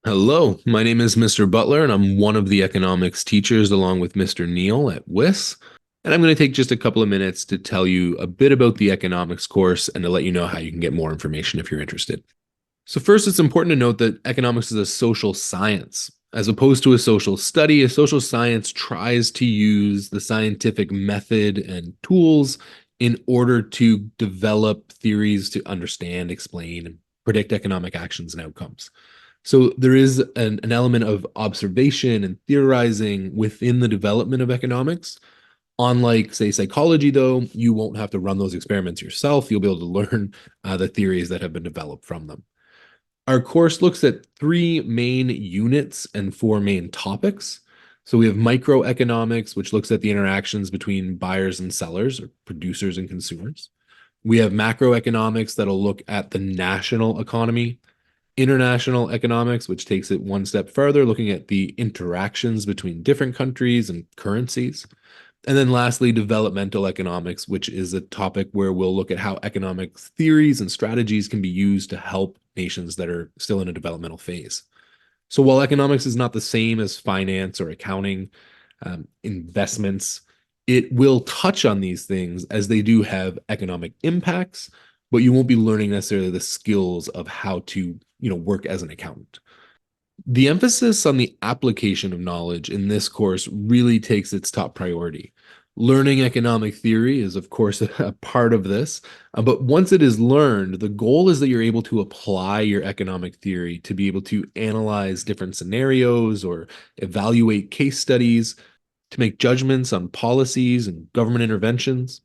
Hello, my name is Mr. Butler, and I'm one of the economics teachers along with Mr. Neal at WIS. And I'm going to take just a couple of minutes to tell you a bit about the economics course and to let you know how you can get more information if you're interested. So, first, it's important to note that economics is a social science. As opposed to a social study, a social science tries to use the scientific method and tools in order to develop theories to understand, explain, and predict economic actions and outcomes. So there is an element of observation and theorizing within the development of economics. Unlike, say, psychology, though, you won't have to run those experiments yourself. You'll be able to learn the theories that have been developed from them. Our course looks at three main units and four main topics. So we have microeconomics, which looks at the interactions between buyers and sellers, or producers and consumers. We have macroeconomics that'll look at the national economy, international economics, which takes it one step further, looking at the interactions between different countries and currencies. And then lastly, developmental economics, which is a topic where we'll look at how economic theories and strategies can be used to help nations that are still in a developmental phase. So while economics is not the same as finance or accounting, investments, it will touch on these things as they do have economic impacts, but you won't be learning necessarily the skills of how to, work as an accountant. The emphasis on the application of knowledge in this course really takes its top priority. Learning economic theory is, of course, a part of this, but once it is learned, the goal is that you're able to apply your economic theory to be able to analyze different scenarios or evaluate case studies, to make judgments on policies and government interventions.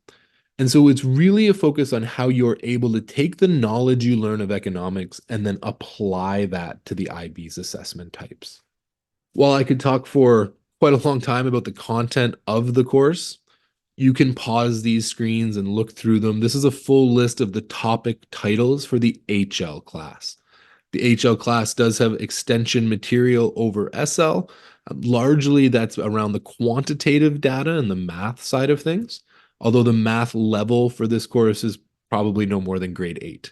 And so it's really a focus on how you're able to take the knowledge you learn of economics and then apply that to the IB's assessment types. While I could talk for quite a long time about the content of the course, you can pause these screens and look through them. This is a full list of the topic titles for the HL class. The HL class does have extension material over SL. Largely, that's around the quantitative data and the math side of things, although the math level for this course is probably no more than grade 8.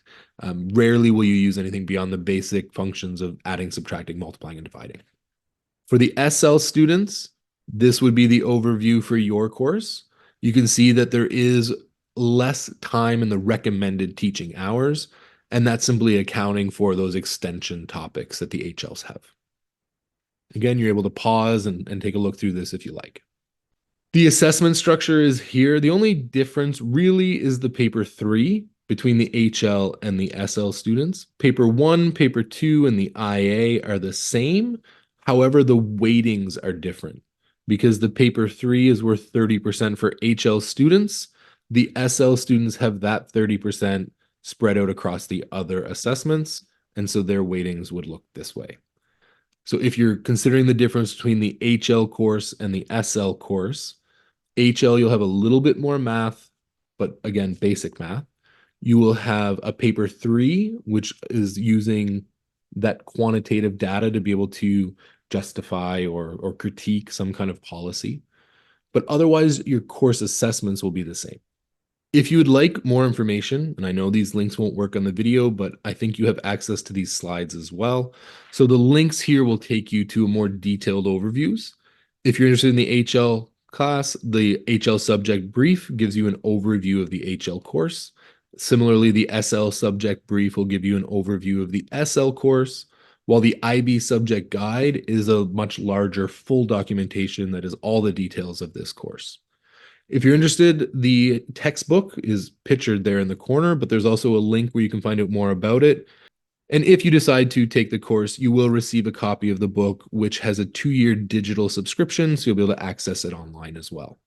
Rarely will you use anything beyond the basic functions of adding, subtracting, multiplying, and dividing. For the SL students, this would be the overview for your course. You can see that there is less time in the recommended teaching hours, and that's simply accounting for those extension topics that the HLs have. Again, you're able to pause and take a look through this if you like. The assessment structure is here. The only difference really is the paper 3 between the HL and the SL students. Paper 1, paper 2, and the IA are the same. However, the weightings are different because the paper 3 is worth 30% for HL students. The SL students have that 30% spread out across the other assessments, and so their weightings would look this way. So if you're considering the difference between the HL course and the SL course, HL, you'll have a little bit more math, but again, basic math. You will have a paper 3, which is using that quantitative data to be able to justify or critique some kind of policy. But otherwise, your course assessments will be the same. If you would like more information, and I know these links won't work on the video, but I think you have access to these slides as well. So the links here will take you to more detailed overviews. If you're interested in the HL class, the HL subject brief gives you an overview of the HL course. Similarly, the SL subject brief will give you an overview of the SL course, while the IB subject guide is a much larger full documentation that is all the details of this course. If you're interested, the textbook is pictured there in the corner, but there's also a link where you can find out more about it. And if you decide to take the course, you will receive a copy of the book, which has a 2-year digital subscription, so you'll be able to access it online as well.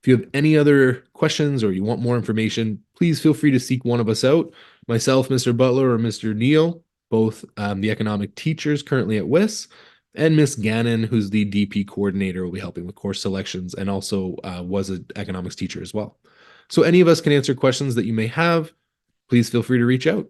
If you have any other questions or you want more information, please feel free to seek one of us out. Myself, Mr. Butler, or Mr. Neal, both the economic teachers currently at WIS, and Miss Gannon, who's the DP coordinator, will be helping with course selections and also was an economics teacher as well. So any of us can answer questions that you may have. Please feel free to reach out.